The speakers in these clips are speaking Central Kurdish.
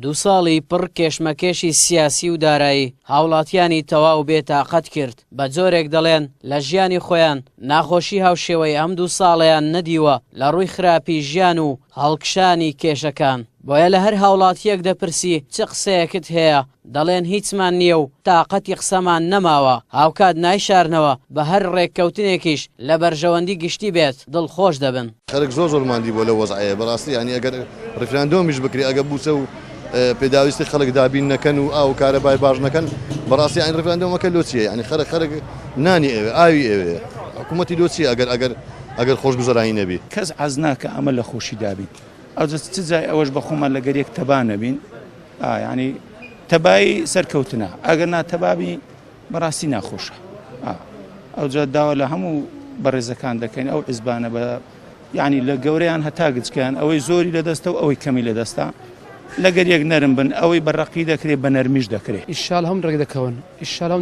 دوو ساڵی پڕ کێشمەکێشی سیاسی و دارایی هاوڵاتیانی تەواو بێتاقەت کرد بە جۆرێک دەڵێن لە ژیانی خۆیان ناخۆشی هاوشێوەی ئەم دوو ساڵەیان نەدیوە لە ڕووی خراپی ژیان و هەڵکشانی کێشەکان. بۆیە لە هەر هاوڵاتیەک دەپرسی چ قسەیەکت هەیە دەڵێن هیچمان نییە و تااقەتی قسەمان نەماوە. هاوکات نایشارنەوە بە هەر ڕێککەوتنێکیش لە بەرژەوەندی گشتی بێت دڵخۆش دەبن. خەرک زۆرماندی بۆ لە وەزعەیە بەڕاستی ینی ئەگەر ڕفراندۆمیش بکری ئەگە بووسە و پێداویستی خەڵک دابین نەکەن و ئاو کارەبای باش نەکەن بەڕاستی ئەین ڕفراندۆمەکە لۆچیە ینی خەرک نانی ئێوێ ئاوی ئێوێ حکوومەتی لۆچیە ئەگەر خۆش گوزەرایی نەبی کەس حەز ناکە ئەمە لە خۆشی دابین ئەو چ جای ئەوەش بە خۆمان لەگەر یەک تەبا نەبین ینی تەبایی سەرکەوتنە ئەگەر ناتەبابی بەڕاستی ناخۆشە. ئەوجا داوا لە هەموو بەڕێزەکان دەکەین ئەو حیزبانە بە یعنی لە گەورەیان هەتا گچکیان ئەوەی زۆری لەدەستە و ئەوەی کەمی لەدەستا لەگەر یەک نەرم بن ئەوەی بەڕقی دەکرێت بە نەرمیش دەکرێت. ئیشال هەم ڕێک دەکەون ئیشال هەم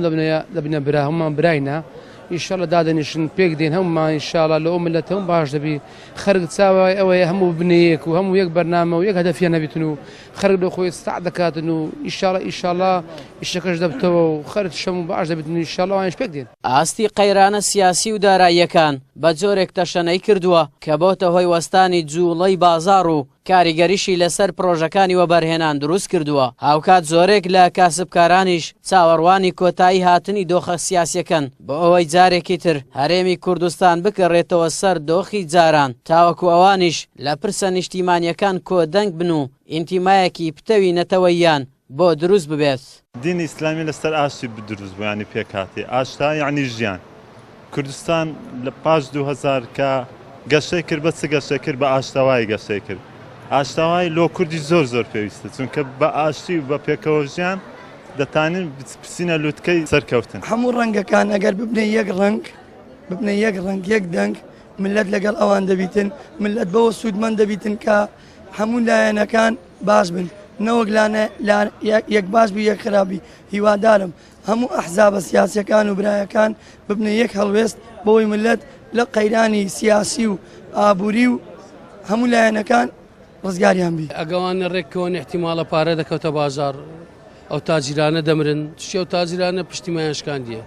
دەبنە برا هەممان براینە ئیشاڵە دادەنیشن پێک دێن هەمومان ئیشاڵە لە ئەو ملەت هەم باش دەبی خەرک چاوای ئەوەیە هەموو بنەیەک و هەموو یەک بەرنامە و یەک هەدەفیان نەبیتن و خەرک لە خۆی ستع دەکاتن و ئیشاڵە ئیشەکەش دەبتەوە و خەرت شەم و باش دەبێتن و ئیشاڵە وانش پێک دێن. ئاستی قەیرانە سیاسی و داراییەکان بە جۆرێک تەشەنەی کردووە کە بۆتە هۆی وەستانی جوڵەی بازاڕ و کاریگەریشی لەسەر پرۆژەکانی وەبەرهێنان دروست کردووە. هاوکات زۆرێک لە کاسبکارانیش چاوەڕوانی کۆتایی هاتنی دۆخە سیاسیەکەن بۆ ئەوەی جارێکی تر هەرێمی کوردستان بکەڕێتەوە سەر دۆخی جاران تاوەکو ئەوانیش لە پرسە نیشتیمانیەکان کۆدەنگ بن و ئینتیمایەکی پتەوی نەتەوەییان بۆ دروست ببێت. دینی ئیسلامی لەسەر ئاشتی دروست بوو ینی پێکاتی ئاشتا یعنی ژیان. کوردستان لە پاش 2000 کە گەشەی کرد بە چ گەشەی کرد بە ئاشتەوای گەشەی کرد. ئاشتەوای لۆ کوردی زۆر پێویستە چونکە بە ئاشتی و بە پێکەوە ژیان دەتانین پسینە لووتکەی سەرکەوتن. هەموو ڕەنگەکان ئەگەر ببنێ یەک ڕەنگ ببنێ یەک ڕەنگ یەک دەنگ ملت لەگەڵ ئەوان دەبیتن ملت بەوە سوودمەند دەبیتن کە هەموو لایەنەکان باش بن نەوەک یەک باش بی یەک خراپی. هیوادارم هەموو ئەحزابە سیاسیەکان و برایەکان ببنێ یەک هەڵوێست بۆی ملت لە قەیرانی سیاسی و ئابووری و هەموو لایەنەکان ڕزگاریان بی. ئەگەوانە ڕێککەوەن احتیمالە پارە دەکەوتە بازار ئەو تاجیرانە دەمرن چی ئەو تاجیرانە پشتیمایان شکاندیە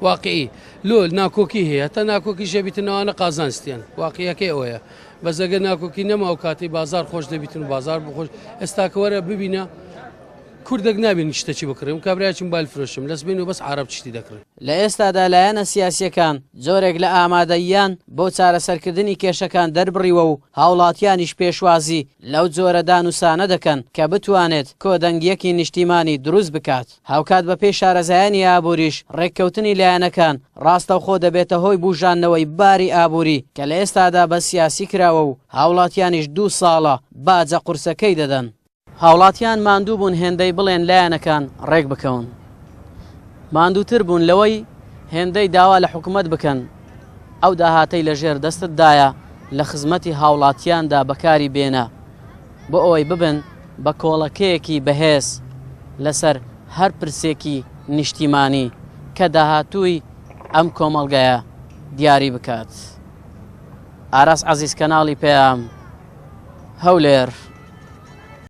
واقعی لۆ ناکۆکی هەیە تا ناکۆکی شەبیتنەوەوانە قازانستیان واقعیەکەی ئەوەیە بەزەگە ناکۆکی نەما و کاتی بازار خۆش دەبیتن و بازار بخۆش ئێستاکەوەرە ببینە کوردێک نابین شتێکی بکڕم کابراایچم بالفرۆشم لەسبین و بەس عرب چتی دەکڕن. لە ئێستادا لایەنە سیاسیەکان جۆرێک لە ئامادەییان بۆ چارەسەرکردنی کێشەکان دەربڕیوە و هاوڵاتیانیش پێشوازی لەو جۆرە دانووسانە دەکەن کە بتوانێت کۆدەنگیەکی نیشتیمانی دروست بکات. هاوکات بە پێی شارەزایانی ئابووریش ڕێککەوتنی لایەنەکان ڕاستەوخۆ دەبێتە هۆی بوژانەوەی باری ئابووری کە لە ئێستادا بە سیاسی کراوە و هاوڵاتیانیش 2 ساڵە باجە قورسەکەی دەدەن. هاوڵاتیان ماندوو بوون هێندەی بڵێن لایەنەکان ڕێک بکەون. ماندووتر بوون لەوەی هێندەی داوا لە حکوومەت بکەن ئەو داهاتەی لە ژێر دەستتدایە لە خزمەتی هاوڵاتیاندا بەکاری بێنە بۆ ئەوەی ببن بە کۆڵەکەیەکی بەهێز لەسەر هەر پرسێکی نیشتیمانی کە داهاتووی ئەم کۆمەڵگەیە دیاری بکات. ئاراس عەزیز کەناڵی پێیام هەولێر.